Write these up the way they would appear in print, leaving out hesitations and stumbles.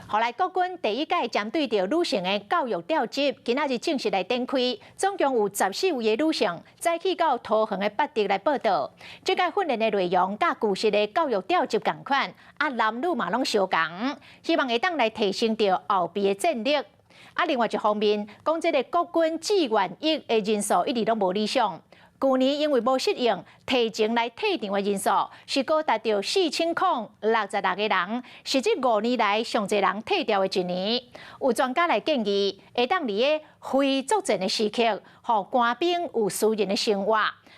后来国军第一届针对着女性的教育调集，今仔日正式来展开，总共有14位的女性再去到桃园的北地来报道。这届训练的内容甲旧式的教育调集同款，男女嘛拢相同，希望会当来提升着后备的战力。另外一方面，讲这个国军志愿役的人数一直都无理想。去年因为无适应，提前来退场的人数是高达到4066个人，是这5年来上侪人退掉的一年。有专家来建议，会当伫个非作战的时刻，互官兵有私人的生活，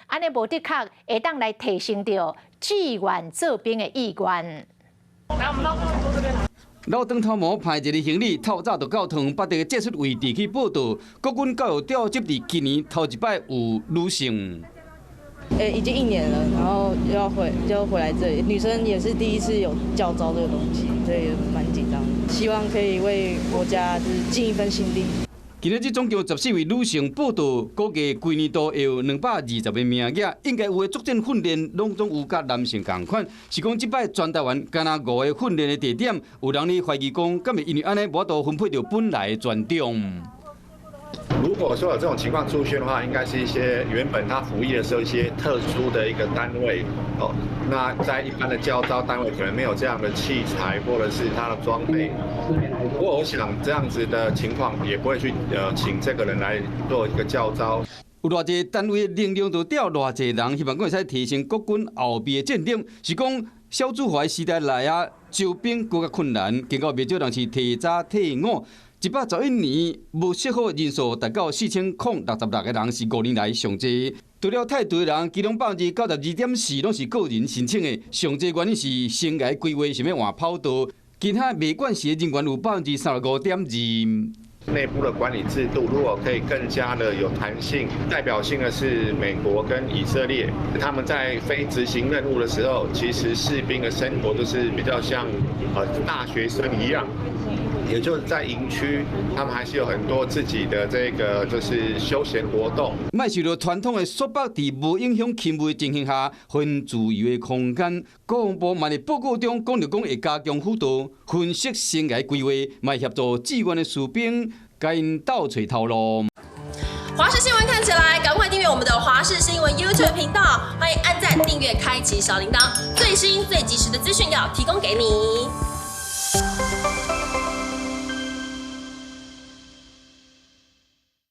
安尼无的确会当来提升到志愿做兵的意愿。老长头毛派一个行李，透早就到桃园北地的借出位置去报道。国军教育调集伫今年头一摆有女性。已经1年了，然后要回来这里，女生也是第一次有教招这个东西，所以蛮紧张的。希望可以为国家就是尽一份心力。今日这总共14位女性报道，估计规年度会有220个名额，应该有的作战训练拢总有甲男性同款。是讲即摆全台湾敢若5个训练的地点，有人咧怀疑讲，敢会因为安尼无法度分配到本来的专长。如果说有这种情况出现的话，应该是一些原本他服役的时候一些特殊的一个单位哦。那在一般的教招单位可能没有这样的器材或者是他的装备。不过我想这样子的情况也不会去请这个人来做一个教招。有偌济单位能量就调偌济人，希望讲会使提升国军后备的战力。是讲小主华时代来啊，招兵更加困难，经过不少人是提早退伍。111年无适合人数达到4066个人，是5年来上济。除了太多人，其中92.4%拢是个人申请的，上济原因是生涯规划想要换跑道。其他未管系的人员有35.2%。内部的管理制度如果可以更加的有弹性，代表性的是美国跟以色列，他们在非执行任务的时候，其实士兵的生活都是比较像大学生一样。也就是在营区，他们还是有很多自己的这个就是休闲活动。卖受到传统的束缚，伫无影响勤务的情形下，分自由的空间。国防部嘛，伫报告中讲到会加强辅导、分析生涯规划，嘛协助志愿的士兵，甲因斗找头路。华视新闻看起来，赶快订阅我们的华视新闻 YouTube 频道，欢迎按赞、订阅、开启小铃铛，最新最及时的资讯要提供给你。